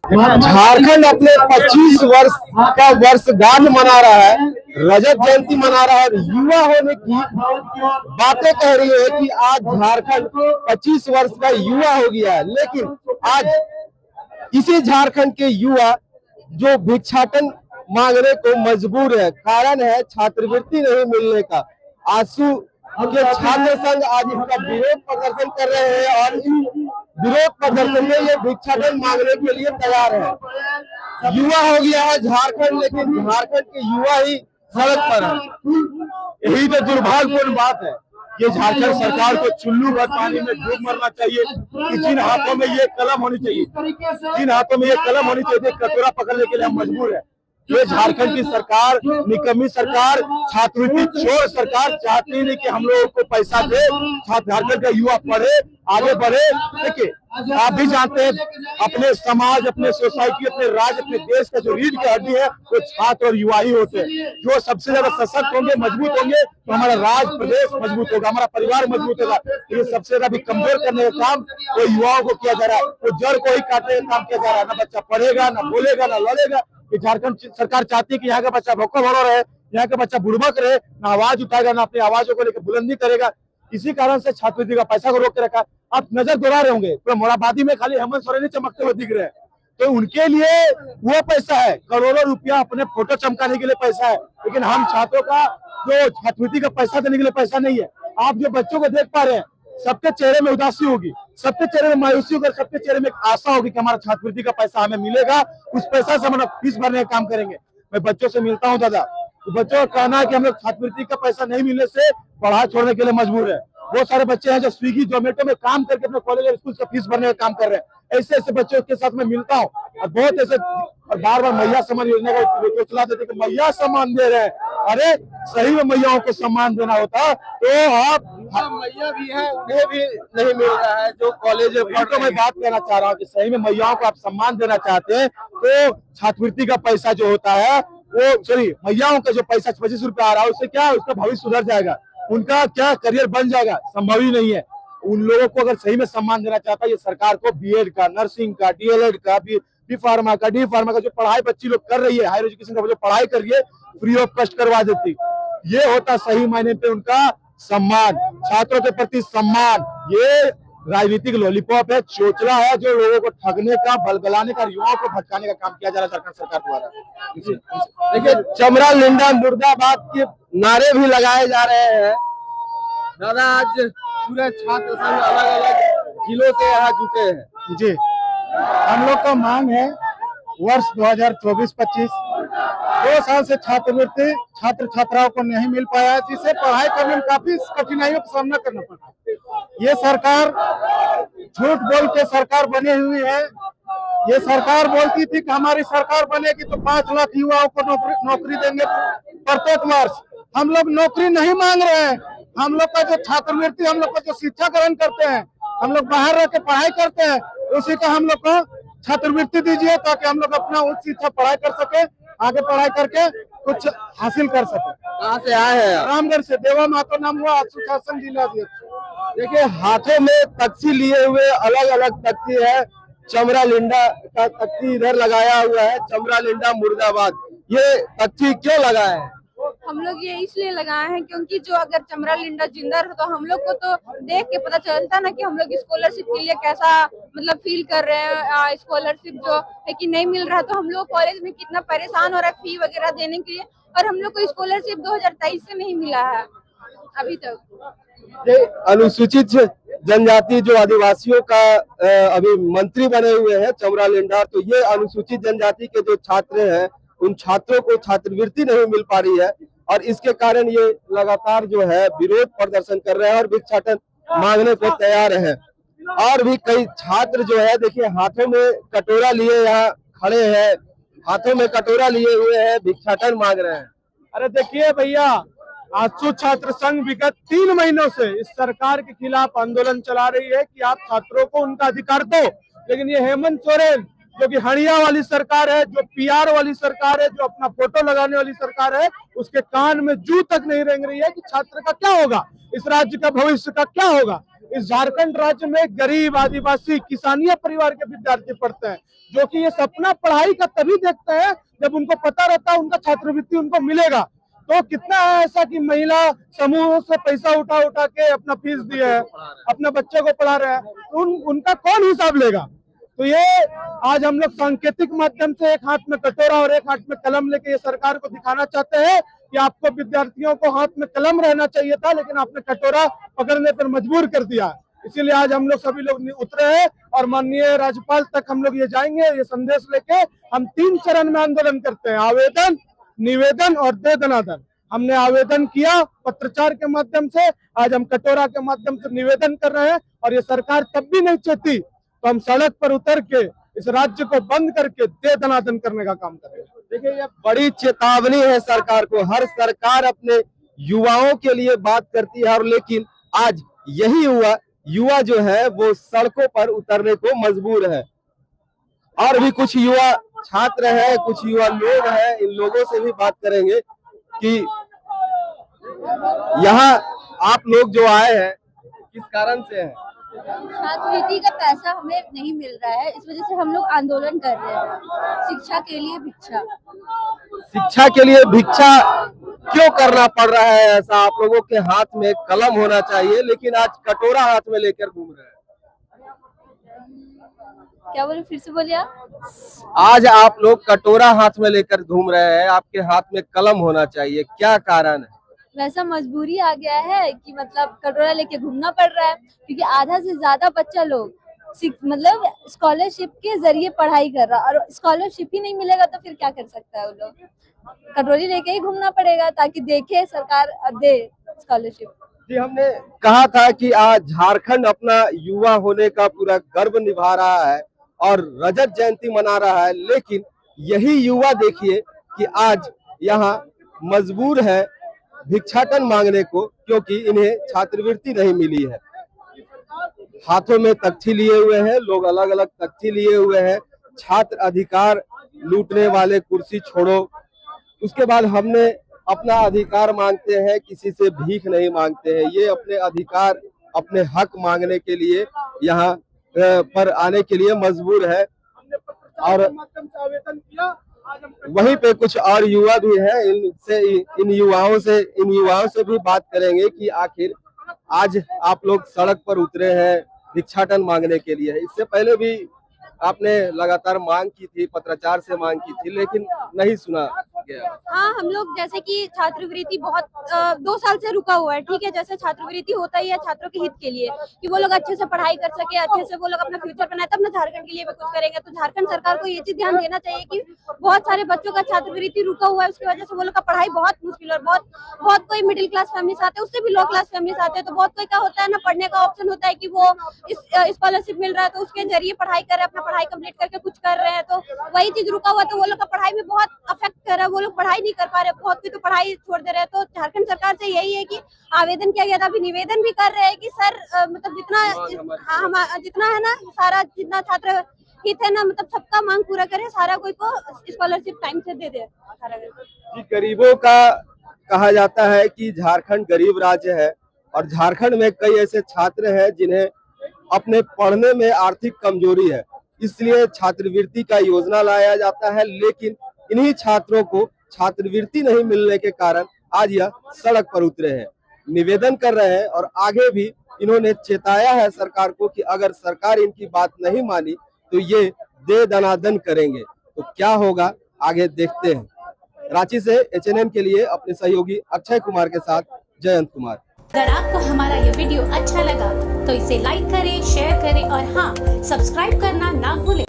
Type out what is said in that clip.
झारखंड अपने 25 वर्ष का वर्षगांठ मना रहा है, रजत जयंती मना रहा है और युवा होने की बातें कह रही है कि आज झारखंड 25 वर्ष का युवा हो गया है। लेकिन आज इसी झारखंड के युवा जो भिक्षाटन मांगने को मजबूर है, कारण है छात्रवृत्ति नहीं मिलने का। आंसू के छात्र संघ आज इसका विरोध प्रदर्शन कर रहे हैं और इन विरोध प्रदर्शन में ये भिक्षाटन मांगने के लिए तैयार है। युवा हो गया है झारखंड, लेकिन झारखंड के युवा ही सड़क पर है। यही तो दुर्भाग्यपूर्ण बात है। ये झारखंड सरकार को चुल्लू भर पानी में डूब मरना चाहिए कि जिन हाथों में ये कलम होनी चाहिए, जिन हाथों में ये कलम होनी चाहिए, कटोरा पकड़ने के लिए हम मजबूर है। ये झारखंड की सरकार, निकम्मी सरकार, छात्रवृत्ति चोर सरकार चाहती नहीं कि हम लोगों को पैसा दे, झारखंड का युवा पढ़े, आगे बढ़े। देखिए, आप भी जानते हैं अपने समाज, अपने सोसाइटी, अपने राज्य, अपने देश का जो रीढ़ की हड्डी है वो छात्र और युवा ही होते हैं। जो सबसे ज्यादा सशक्त होंगे, मजबूत होंगे, तो हमारा राज्य प्रदेश मजबूत होगा, हमारा परिवार मजबूत होगा। ये सबसे ज्यादा भी कमजोर करने का काम वो युवाओं को किया जा रहा है, वो जड़ को ही काटने का काम किया जा रहा है। ना बच्चा पढ़ेगा, ना बोलेगा, ना लड़ेगा। कि झारखंड सरकार चाहती है कि यहाँ का बच्चा भौका भरा रहे, यहाँ का बच्चा बुड़बक रहे, ना आवाज उठाएगा, ना अपनी आवाजों को लेकर बुलंदी करेगा। इसी कारण से छात्रवृत्ति का पैसा को रोक के रखा। आप नजर दौड़ा रहे होंगे, पूरा मोराबादी में खाली हेमंत सोरेन चमकते हुए दिख रहे हैं, तो उनके लिए वो पैसा है, करोड़ों रुपया अपने फोटो चमकाने के लिए पैसा है। लेकिन हम छात्रों का जो छात्रवृत्ति का पैसा देने के लिए पैसा नहीं है। आप जो बच्चों को देख पा रहे हैं, सबके चेहरे में उदासी होगी, सबके चेहरे में मायूसी होगी, सबके चेहरे में एक आशा होगी कि हमारा छात्रवृत्ति का पैसा हमें मिलेगा, उस पैसा से हम फीस भरने का काम करेंगे। मैं बच्चों से मिलता हूँ दादा, तो बच्चों का कहना है कि हम लोग छात्रवृत्ति का पैसा नहीं मिलने से पढ़ाई छोड़ने के लिए मजबूर है। बहुत सारे बच्चे हैं जो स्विगी जोमेटो में काम करके अपने कॉलेज और स्कूल का फीस भरने का काम कर रहे हैं। ऐसे ऐसे बच्चों के साथ मैं मिलता हूँ और बहुत ऐसे, और बार बार मैया सम्मान योजना का चला देते कि मैया सम्मान दे रहे हैं। अरे सही में मैयाओं को सम्मान देना होता तो आप मैया भी है, उन्हें भी नहीं मिल रहा है जो कॉलेज। तो मैं बात कहना चाह रहा हूँ कि सही में मैयाओं को आप सम्मान देना चाहते हैं तो छात्रवृत्ति का पैसा जो होता है वो, सॉरी, मैयाओं का जो पैसा 25 रुपया आ रहा है, उससे क्या उसका भविष्य सुधर जाएगा, उनका क्या करियर बन जाएगा, संभव ही नहीं है। उन लोगों को अगर सही में सम्मान देना चाहता है ये सरकार को, बीएड का, नर्सिंग का, डीएलएड का, बी फार्मा का, डी फार्मा का जो पढ़ाई बच्ची लोग कर रही है, हायर एजुकेशन का जो पढ़ाई कर रही है, फ्री ऑफ कॉस्ट करवा देती। ये होता सही मायने पे उनका सम्मान, छात्रों के प्रति सम्मान। ये राजनीतिक लॉलीपॉप है, चोचला है जो लोगों को ठगने का, बलगलाने का, युवाओं को भटकाने का काम किया जा रहा है सरकार द्वारा। देखिए, चमरा लिंडा मुर्दाबाद के नारे भी लगाए जा रहे हैं। दादा, आज पूरे छात्र संघ अलग अलग जिलों से यहाँ जुटे हैं। जी, हम लोग का मांग है वर्ष 2024-25 2 साल से छात्रवृत्ति छात्र छात्राओं को नहीं मिल पाया है, जिससे पढ़ाई करने में काफी कठिनाइयों का सामना करना पड़ा। ये सरकार झूठ बोल के सरकार बनी हुई है। ये सरकार बोलती थी कि हमारी सरकार बनेगी तो 5 लाख युवाओं को नौकरी देंगे प्रत्येक वर्ष। हम लोग नौकरी नहीं मांग रहे हैं। हम लोग का जो छात्रवृत्ति, हम लोग का जो शिक्षा ग्रहण करते हैं, हम लोग बाहर रह के पढ़ाई करते हैं, उसी का हम लोग को छात्रवृत्ति दीजिए ताकि हम लोग अपना उच्च शिक्षा पढ़ाई कर सके, आगे पढ़ाई करके कुछ हासिल कर सके। कहाँ से आए हैं? रामगढ़ से। देवा मातो नाम हुआ, सुशासन जिला। देखिए, हाथों में तख्ती लिए हुए अलग अलग तख्ती है। चमरा लिंडा का तख्ती इधर लगाया हुआ है, चमरा लिंडा मुर्दाबाद। ये तख्ती क्यों लगाए हैं? हम लोग ये इसलिए लगाए हैं क्योंकि जो अगर चमरा लिंडा जिंदा रहो तो हम लोग को तो देख के पता चलता ना कि हम लोग स्कॉलरशिप के लिए कैसा मतलब फील कर रहे हैं। स्कॉलरशिप जो है कि नहीं मिल रहा, तो हम लोग कॉलेज में कितना परेशान हो रहा है फी वगैरह देने के लिए, और हम लोग को स्कॉलरशिप 2023 से नहीं मिला है अभी तक। अनुसूचित जनजाति जो आदिवासियों का अभी मंत्री बने हुए हैं चमरा लिंडा, तो ये अनुसूचित जनजाति के जो छात्र हैं उन छात्रों को छात्रवृत्ति नहीं मिल पा रही है और इसके कारण ये लगातार जो है विरोध प्रदर्शन कर रहे हैं और भिक्षाटन मांगने को तैयार है। और भी कई छात्र जो है, देखिए, हाथों में कटोरा लिए यहाँ खड़े हैं, हाथों में कटोरा लिए हुए हैं, भिक्षाटन मांग रहे हैं। अरे देखिए भैया, आजसू छात्र संघ विगत 3 महीनों से इस सरकार के खिलाफ आंदोलन चला रही है कि आप छात्रों को उनका अधिकार दो। लेकिन ये हेमंत सोरेन जो कि हड़िया वाली सरकार है, जो पीआर वाली सरकार है, जो अपना फोटो लगाने वाली सरकार है, उसके कान में जू तक नहीं रेंग रही है कि छात्र का क्या होगा, इस राज्य का भविष्य का क्या होगा। इस झारखंड राज्य में गरीब आदिवासी किसानिया परिवार के विद्यार्थी पढ़ते हैं, जो कि ये सपना पढ़ाई का तभी देखते हैं जब उनको पता रहता है उनका छात्रवृत्ति उनको मिलेगा। तो कितना है ऐसा कि महिला समूह से पैसा उठा उठा के अपना फीस दिए है, अपने बच्चे को पढ़ा रहे हैं, उनका कौन हिसाब लेगा। तो ये आज हम लोग सांकेतिक माध्यम से एक हाथ में कटोरा और एक हाथ में कलम लेके ये सरकार को दिखाना चाहते हैं कि आपको विद्यार्थियों को हाथ में कलम रहना चाहिए था, लेकिन आपने कटोरा पकड़ने पर मजबूर कर दिया। इसीलिए आज हम लोग सभी लोग उतरे हैं और माननीय राज्यपाल तक हम लोग ये जाएंगे। ये संदेश लेके हम 3 चरण में आंदोलन करते हैं, आवेदन, निवेदन और दे दनादन। हमने आवेदन किया पत्रचार के माध्यम से, आज हम कटोरा के माध्यम से निवेदन कर रहे हैं, और ये सरकार तब भी नहीं चाहती तो हम सड़क पर उतर के इस राज्य को बंद करके दे दनादन करने का काम करेंगे। देखिए, ये बड़ी चेतावनी है सरकार को। हर सरकार अपने युवाओं के लिए बात करती है, और लेकिन आज यही युवा जो है वो सड़कों पर उतरने को मजबूर है। और भी कुछ युवा छात्र हैं, कुछ युवा लोग हैं, इन लोगों से भी बात करेंगे कि यहाँ आप लोग जो आए हैं किस कारण से हैं? छात्रवृत्ति का पैसा हमें नहीं मिल रहा है, इस वजह से हम लोग आंदोलन कर रहे हैं। शिक्षा के लिए भिक्षा। शिक्षा के लिए भिक्षा क्यों करना पड़ रहा है ऐसा? आप लोगों के हाथ में कलम होना चाहिए, लेकिन आज कटोरा हाथ में लेकर घूम रहे हैं। क्या बोले, फिर से बोलिए आप। आज आप लोग कटोरा हाथ में लेकर घूम रहे हैं, आपके हाथ में कलम होना चाहिए, क्या कारण है? वैसा मजबूरी आ गया है कि मतलब कटोरा लेके घूमना पड़ रहा है, क्योंकि आधा से ज्यादा बच्चा लोग मतलब स्कॉलरशिप के जरिए पढ़ाई कर रहा है, और स्कॉलरशिप ही नहीं मिलेगा तो फिर क्या कर सकता है वो लोग। कटोरी लेके ही घूमना पड़ेगा ताकि देखे सरकार दे स्कॉलरशिप। जी, हमने कहा था कि आज झारखंड अपना युवा होने का पूरा गर्व निभा रहा है और रजत जयंती मना रहा है, लेकिन यही युवा देखिए कि आज यहाँ मजबूर है भिक्षाटन मांगने को, क्योंकि इन्हें छात्रवृत्ति नहीं मिली है। हाथों में तख्ती लिए हुए हैं लोग, अलग अलग तख्ती लिए हुए हैं। छात्र अधिकार लूटने वाले कुर्सी छोड़ो। उसके बाद हमने अपना अधिकार मांगते हैं, किसी से भीख नहीं मांगते हैं। ये अपने अधिकार, अपने हक मांगने के लिए यहाँ पर आने के लिए मजबूर है। और आवेदन किया, वहीं पे कुछ और युवा भी हैं, इन युवाओं से भी बात करेंगे कि आखिर आज आप लोग सड़क पर उतरे हैं भिक्षाटन मांगने के लिए। इससे पहले भी आपने लगातार मांग की थी, पत्राचार से मांग की थी, लेकिन नहीं सुना गया। हाँ, हम लोग जैसे कि छात्रवृत्ति बहुत 2 साल से रुका हुआ है, ठीक है। जैसे छात्रवृत्ति होता ही है छात्रों के हित के लिए, कि वो लोग अच्छे से पढ़ाई कर सके, अच्छे से वो लोग अपना फ्यूचर बनाए, तब ना झारखंड के लिए भी कुछ करेंगे। तो झारखंड सरकार को ये चीज ध्यान देना चाहिए कि बहुत सारे बच्चों का छात्रवृत्ति रुका हुआ है, उसकी वजह से वो लोग का पढ़ाई बहुत मुश्किल, और बहुत कोई मिडिल क्लास फैमिली से आते हैं, उससे भी लो क्लास फैमिली से आते हैं। तो बहुत कोई क्या होता है ना, पढ़ने का ऑप्शन होता है कि वो स्कॉलरशिप मिल रहा है तो उसके जरिए पढ़ाई कर रहे हैं, अपना पढ़ाई कंप्लीट करके कुछ कर रहे हैं। तो वही चीज रुका हुआ, तो वो लोग का पढ़ाई में बहुत अफेक्ट कर रहा है, वो लोग पढ़ाई नहीं कर पा रहे, बहुत कोई तो पढ़ाई छोड़ दे रहे हैं। तो झारखंड सरकार से यही है कि आवेदन किया गया था, अभी निवेदन भी कर रहे हैं कि सर मतलब जितना है ना, सारा जितना छात्र हित है ना, मतलब सबका मांग पूरा करे, सारा कोई को स्कॉलरशिप टाइम से दे दे। जी, गरीबों का कहा जाता है कि झारखंड गरीब राज्य है, और झारखंड में कई ऐसे छात्र हैं जिन्हें अपने पढ़ने में आर्थिक कमजोरी है, इसलिए छात्रवृत्ति का योजना लाया जाता है। लेकिन इन्हीं छात्रों को छात्रवृत्ति नहीं मिलने के कारण आज यह सड़क पर उतरे हैं, निवेदन कर रहे हैं, और आगे भी इन्होंने चेताया है सरकार को कि अगर सरकार इनकी बात नहीं मानी तो ये दे दनादन करेंगे। तो क्या होगा आगे देखते हैं। रांची से HNN के लिए अपने सहयोगी अक्षय कुमार के साथ जयंत कुमार। अगर आपको हमारा ये वीडियो अच्छा लगा तो इसे लाइक करें, शेयर करें और हाँ, सब्सक्राइब करना ना भूलें।